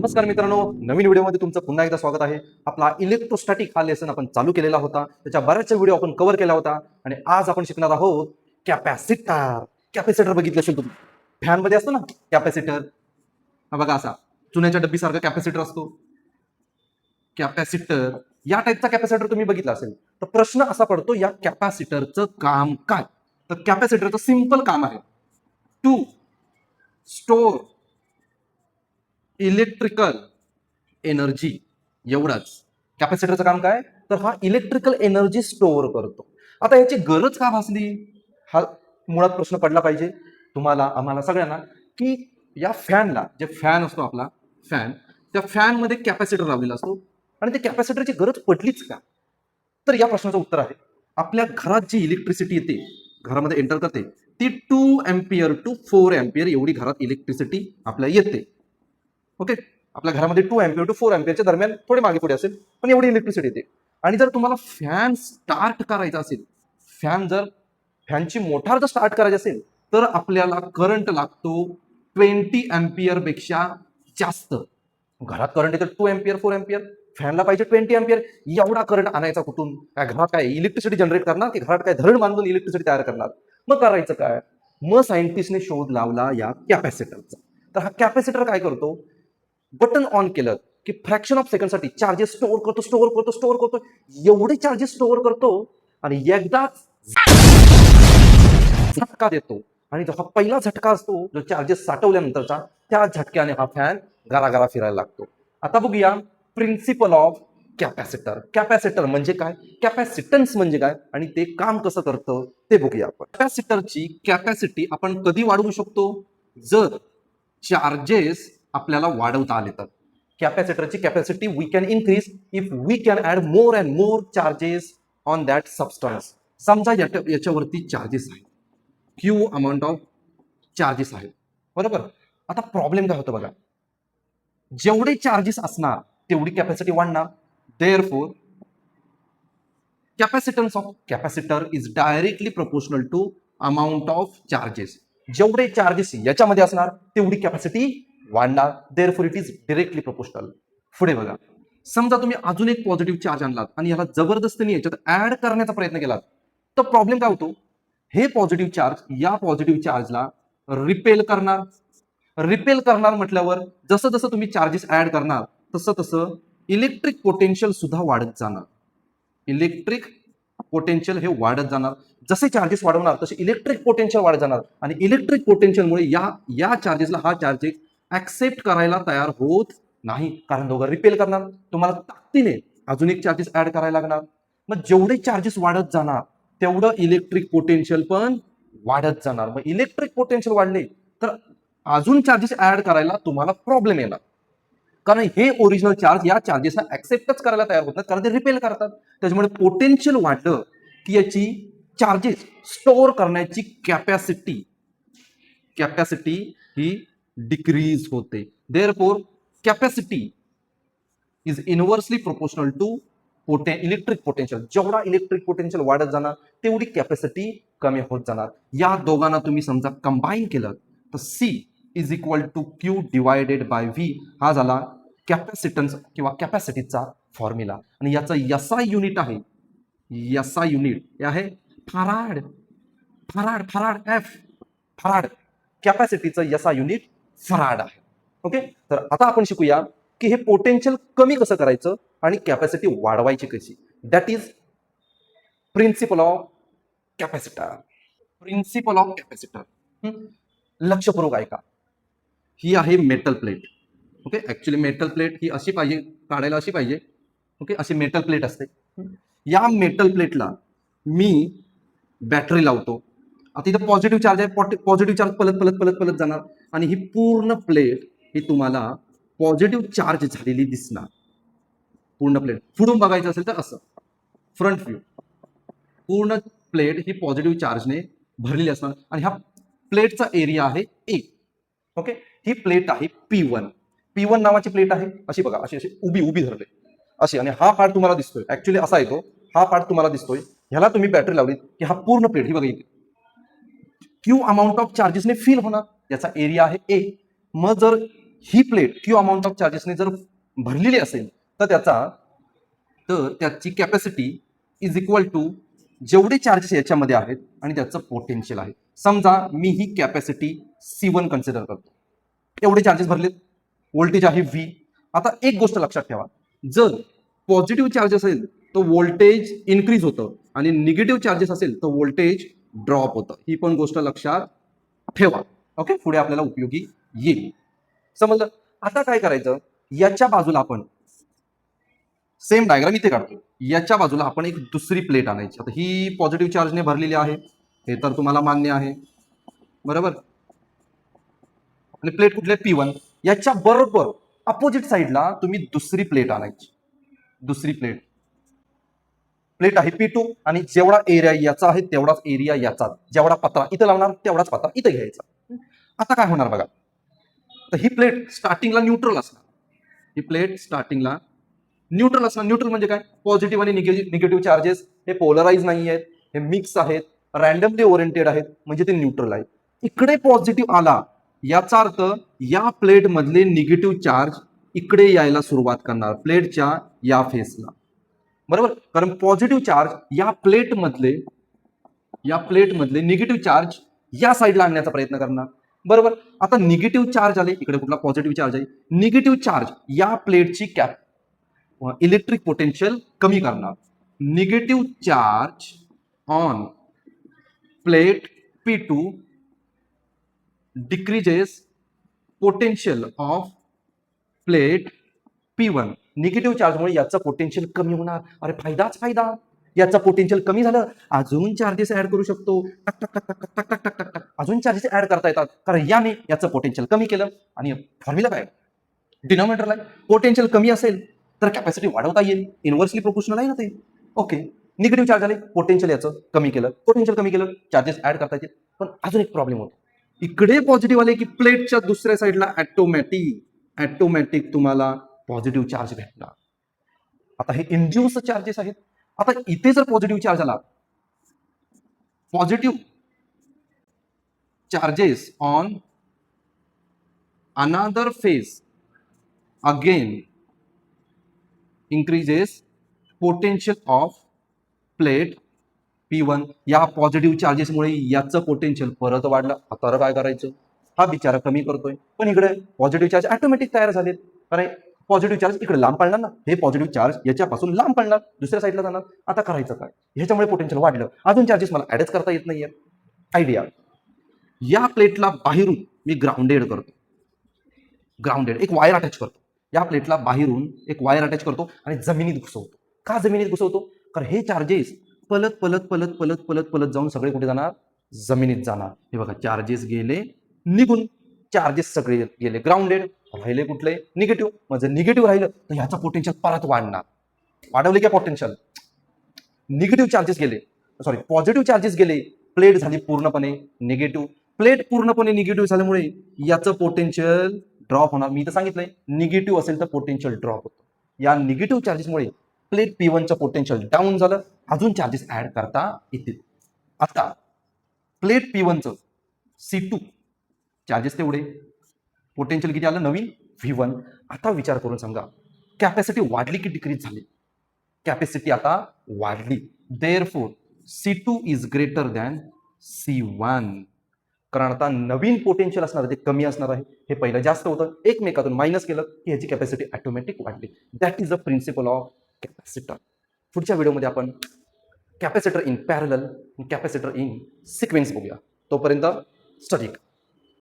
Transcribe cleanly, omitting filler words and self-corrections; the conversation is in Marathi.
नमस्कार मित्रांनो, नवीन व्हिडिओमध्ये तुमचं पुन्हा एकदा स्वागत आहे. आपला इलेक्ट्रोस्टॅटिक हा लेसन आपण चालू केलेला होता. त्याच्या बऱ्याचशा व्हिडिओ आपण कव्हर केला होता आणि आज आपण शिकणार आहोत कॅपॅसिटर. कॅपॅसिटर बघितलं असेल तुम्ही, फॅन मध्ये असतो ना कॅपॅसिटर, हा बघा असा चुन्याच्या डब्बीसारखा कॅपॅसिटर असतो. कॅपॅसिटर या टाईपचा कॅपॅसिटर तुम्ही बघितला असेल. तर प्रश्न असा पडतो, या कॅपॅसिटरचं काम काय? तर कॅपॅसिटरचं सिंपल काम आहे टू स्टोर इलेक्ट्रिकल एनर्जी. एवढंच कॅपॅसिटरचं काम काय? तर हा इलेक्ट्रिकल एनर्जी स्टोअर करतो. आता याची गरज का भासली, हा मुळात प्रश्न पडला पाहिजे तुम्हाला, आम्हाला सगळ्यांना, की या फॅनला, जे फॅन असतो आपला फॅन, त्या फॅन मध्ये कॅपॅसिटर लावलेला असतो आणि त्या कॅपॅसिटरची गरज पडलीच का? तर या प्रश्नाचं उत्तर आहे, आपल्या घरात जी इलेक्ट्रिसिटी येते, घरामध्ये एंटर करते, ती 2 एम्पियर टू 4 एम्पियर एवढी घरात इलेक्ट्रिसिटी आपल्या येते. ओके, आपल्या घरामध्ये 2 एम्पियर टू 4 एम्पियरच्या दरम्यान थोडे मागे पुढे असेल, पण एवढी इलेक्ट्रिसिटी येते. आणि जर तुम्हाला फॅन स्टार्ट करायचा असेल, फॅनची मोटार जर स्टार्ट करायची असेल, तर आपल्याला करंट लागतो 20 एम्पियर पेक्षा जास्त. घरात करंट येतं 2 एम्पियर 4 एम्पियर, फॅनला पाहिजे 20 एम्पियर. एवढा करंट आणायचा कुठून? काय घरात काय इलेक्ट्रिसिटी जनरेट करणार, की घरात काय धरण बांधून इलेक्ट्रिसिटी तयार करणार? मग करायचं काय? मग सायंटिस्टने शोध लावला या कॅपॅसिटरचा. तर हा कॅपॅसिटर काय करतो, बटन ऑन केलं की फ्रॅक्शन ऑफ सेकंडसाठी चार्जेस स्टोअर करतो. एवढे चार्जेस स्टोअर करतो आणि एकदाच झटका देतो. आणि जो हा पहिला झटका असतो, जो चार्जेस साठवल्यानंतरचा, त्या झटक्याने हा फॅन गरागरा फिरायला लागतो. आता बघूया प्रिन्सिपल ऑफ कॅपॅसिटर. कॅपॅसिटर म्हणजे काय, कॅपॅसिटन्स म्हणजे काय, आणि ते काम कसं करतं ते बघूया आपण. कॅपॅसिटरची कॅपॅसिटी आपण कधी वाढवू शकतो? जर चार्जेस आपल्याला वाढवता आले तर. कॅपॅसिटरची capacity we can increase if we can add more and more charges on that substance. समजा याच्यावरती चार्जेस आहेत, क्यू अमाऊंट ऑफ चार्जेस आहेत, बरोबर. आता प्रॉब्लेम काय होतो बघा, जेवढे चार्जेस असणार तेवढी कॅपॅसिटी वाढणार. Therefore capacitance of capacitor is directly proportional to amount of charges. जेवढे चार्जेस याच्यामध्ये असणार तेवढी कॅपॅसिटी वाढणार. Therefore it is directly proportional. पुढे बघा, समजा तुम्ही अजून एक पॉझिटिव्ह चार्ज आणलात आणि याला जबरदस्तीने याच्यात ऍड करण्याचा प्रयत्न केलात, तर प्रॉब्लेम काय होतो, हे पॉझिटिव्ह चार्ज या पॉझिटिव्ह चार्जला रिपेल करणार. रिपेल करणार म्हटल्यावर जसं जसं तुम्ही चार्जेस ऍड करणार, तसं तसं इलेक्ट्रिक पोटेन्शियल सुद्धा वाढत जाणार. इलेक्ट्रिक पोटेन्शियल हे वाढत जाणार. जसे चार्जेस वाढवणार तसे इलेक्ट्रिक पोटेन्शियल वाढत जाणार. आणि इलेक्ट्रिक पोटेन्शियलमुळे या चार्जेसला हा चार्जेस ऍक्सेप्ट करायला तयार होत नाही, कारण दोघं रिपेल करणार. तुम्हाला ताकदीने अजून एक चार्जेस ऍड करायला लागणार. मग जेवढे चार्जेस वाढत जाणार तेवढं इलेक्ट्रिक पोटेन्शियल पण वाढत जाणार. मग इलेक्ट्रिक पोटेन्शियल वाढले तर अजून चार्जेस ऍड करायला तुम्हाला प्रॉब्लेम येणार, कारण हे ओरिजिनल चार्ज या चार्जेसला ऍक्सेप्टच करायला तयार होत नाही, कारण ते रिपेल करतात. त्याच्यामुळे पोटेन्शियल वाढलं की याची चार्जेस स्टोअर करण्याची कॅपॅसिटी ही डिक्रीज होते. Therefore capacity is inversely proportional to electric potential. जेवढा इलेक्ट्रिक पोटेन्शियल वाढत जाणार तेवढी कॅपॅसिटी कमी होत जाणार. या दोघांना तुम्ही समजा कंबाईन केलं तर C is equal to Q divided by V हा झाला कॅपॅसिटन्स किंवा कॅपॅसिटीचा फॉर्म्युला. आणि याचा एसआय युनिट आहे, एसआय युनिट आहे फराड. फराड कॅपॅसिटीचं एसआय युनिट फराड आहे. ओके, तर आता आपण शिकूया की हे पोटेन्शियल कमी कसं करायचं आणि कॅपॅसिटी वाढवायची कशी. That is principle of capacitor. Principle of capacitor लक्षपूर्वक ऐका. ही आहे metal plate. Okay, actually metal plate ही अशी पाहिजे, काढायला अशी पाहिजे. ओके, अशी मेटल प्लेट असते. या मेटल प्लेटला मी बॅटरी लावतो. आता इथं पॉझिटिव्ह चार्ज आहे, पॉझिटिव्ह चार्ज पलत पलत पलत पलत जाणार आणि ही पूर्ण प्लेट ही तुम्हाला पॉझिटिव्ह चार्ज झालेली दिसणार. पूर्ण प्लेट पुढून बघायचं असेल तर असं फ्रंट व्ह्यू, पूर्ण प्लेट ही पॉझिटिव्ह चार्जने भरलेली असणार आणि ह्या प्लेटचा एरिया आहे ए. ओके, ही प्लेट आहे P1 नावाची प्लेट आहे. अशी बघा, अशी अशी उभी उभी धरले अशी, आणि हा पार्ट तुम्हाला दिसतोय, ऍक्च्युली असा येतो, हा पार्ट तुम्हाला दिसतोय. ह्याला तुम्ही बॅटरी लावली की हा पूर्ण प्लेट ही बघा इथे क्यू अमाऊंट ऑफ चार्जेसने फिल होणार. याचा एरिया आहे ए. मग जर ही प्लेट क्यू अमाऊंट ऑफ चार्जेसने जर भरलेली असेल तर त्याची कॅपॅसिटी इज इक्वल टू जेवढे चार्जेस याच्यामध्ये आहेत आणि त्याचं पोटेन्शियल आहे. समजा मी ही कॅपॅसिटी C1 कन्सिडर करतो. एवढे चार्जेस भरलेत, व्होल्टेज आहे V. आता एक गोष्ट लक्षात ठेवा, जर पॉझिटिव्ह चार्ज असेल तर व्होल्टेज इन्क्रीज होतं आणि निगेटिव्ह चार्जेस असेल तर व्होल्टेज ड्रॉप होतं. ही पण गोष्ट लक्षात ठेवा. ओके, पुढे आपल्याला उपयोगी येईल. समजलं. आता काय करायचं, याच्या बाजूला आपण सेम डायग्राम इथे काढतो. याच्या बाजूला आपण एक दुसरी प्लेट आणायची. आता ही पॉझिटिव्ह चार्जने भरलेली आहे, हे तर तुम्हाला मान्य आहे, बरोबर. आणि प्लेट कुठली आहे, P1. याच्या बरोबर अपोजिट साईडला तुम्ही दुसरी प्लेट आणायची. दुसरी प्लेट आहे P2 आणि जेवढा एरिया याचा आहे तेवढाच एरिया याचा, जेवढा पत्रा इथं लावणार तेवढाच पत्रा इथं घ्यायचा. आता काय होणार बघा, तर ही प्लेट स्टार्टिंगला न्यूट्रल असणार. ही प्लेट स्टार्टिंगला न्यूट्रल असणार. न्यूट्रल म्हणजे काय, पॉझिटिव्ह आणि निगेटिव्ह चार्जेस हे पोलराइज नाही आहेत, हे मिक्स आहेत, रॅन्डमली ओरिएंटेड आहेत, म्हणजे ते न्यूट्रल आहे. इकडे पॉझिटिव्ह आला याचा अर्थ या प्लेट मधले निगेटिव्ह चार्ज इकडे यायला सुरुवात करणार, प्लेटच्या या फेसला, बरोबर. कारण पॉझिटिव्ह चार्ज या प्लेटमधले निगेटिव्ह चार्ज या साईडला आणण्याचा प्रयत्न करणार, बरोबर. आता निगेटिव्ह चार्ज आले, इकडे कुठला पॉझिटिव्ह चार्ज आहे, निगेटिव्ह चार्ज या प्लेटची इलेक्ट्रिक पोटेन्शियल कमी करणार. Negative charge on plate P2 decreases potential of plate P1. Negative चार्जमुळे याचं पोटेन्शियल कमी होणार. अरे फायदाच फायदा, याचं पोटेन्शियल कमी झालं, अजून चार्जेस ऍड करू शकतो. टक टक टक टक टक टक टक टक टक अजून चार्जेस ऍड करता येतात, कारण याने याचं पोटेन्शियल कमी केलं. आणि फॉर्म्युला काय, डिनॉमिनेटरला पोटेन्शियल कमी असेल तर कॅपॅसिटी वाढवता येईल, इनव्हर्सली प्रोपोर्शनल आहे ना ते. ओके, निगेटिव्ह चार्ज आले, पोटेन्शियल याचं कमी केलं, पोटेन्शियल कमी केलं, चार्जेस ऍड करता येतील. पण अजून एक प्रॉब्लेम होतो, इकडे पॉझिटिव्ह आले की प्लेटच्या दुसऱ्या साईडला ऑटोमॅटिक तुम्हाला पॉझिटिव्ह चार्ज भेटणार. आता हे इंड्यूस चार्जेस आहेत. आता इथे जर पॉझिटिव्ह चार्ज आला, positive charges on another phase again increases potential of plate P1. या पॉझिटिव्ह चार्जेसमुळे याचं पोटेन्शियल परत वाढलं. आता काय करायचं, हा बिचारा कमी करतोय, पण इकडे पॉझिटिव्ह चार्ज ऑटोमॅटिक तयार झालेत. कारण पॉझिटिव्ह चार्ज इकडे लांब पडणार ना, हे पॉझिटिव्ह चार्ज याच्यापासून लांब पडणार, दुसऱ्या साईडला जाणार. आता करायचं काय, ह्याच्यामुळे पोटेन्शियल वाढलं, अजून चार्जेस मला ऍडच करता येत नाहीये. आयडिया, या प्लेटला बाहेरून मी ग्राउंडेड एक वायर अटॅच करतो. या प्लेटला बाहेरून एक वायर अटॅच करतो आणि जमिनीत घुसवतो. का जमिनीत घुसवतो, कारण हे चार्जेस पलत पलत पलत पलत पलत पलत जाऊन सगळे कुठे जाणार, जमिनीत जाणार. हे बघा, चार्जेस गेले निघून, चार्जेस सगळे गेले ग्राउंडेड, राहिले कुठले, निगेटिव्ह. म्हणजे निगेटिव्ह राहिलं तर ह्याचा पोटेन्शियल परत वाढणार. वाढवले का पोटेन्शियल, निगेटिव्ह चार्जेस गेले, सॉरी पॉझिटिव्ह चार्जेस गेले, प्लेट झाली पूर्णपणे निगेटिव्ह. प्लेट पूर्णपणे निगेटिव्ह झाल्यामुळे याचं पोटेन्शियल ड्रॉप होणार. मी तर सांगितलंय, निगेटिव्ह असेल तर पोटेन्शियल ड्रॉप होतो. या निगेटिव्ह चार्जेसमुळे प्लेट P1चं पोटेन्शियल डाऊन झालं, अजून चार्जेस ऍड करता येतील. आता प्लेट P1चं C2 चार्जेस तेवढे, पोटेन्शियल किती आलं नवीन, V1. आता विचार करून सांगा, कॅपॅसिटी वाढली की डिक्रीज झाली, कॅपॅसिटी आता वाढली. Therefore C2 is greater than C1. कारण आता नवीन पोटेन्शियल असणार ते कमी असणार आहे. हे पहिलं जास्त होतं, एकमेकातून मायनस केलं की ह्याची कॅपॅसिटी ऑटोमॅटिक वाढली. That is the principle of capacitor. पुढच्या व्हिडिओमध्ये आपण capacitor in parallel, capacitor in sequence बघूया. तोपर्यंत स्टडी.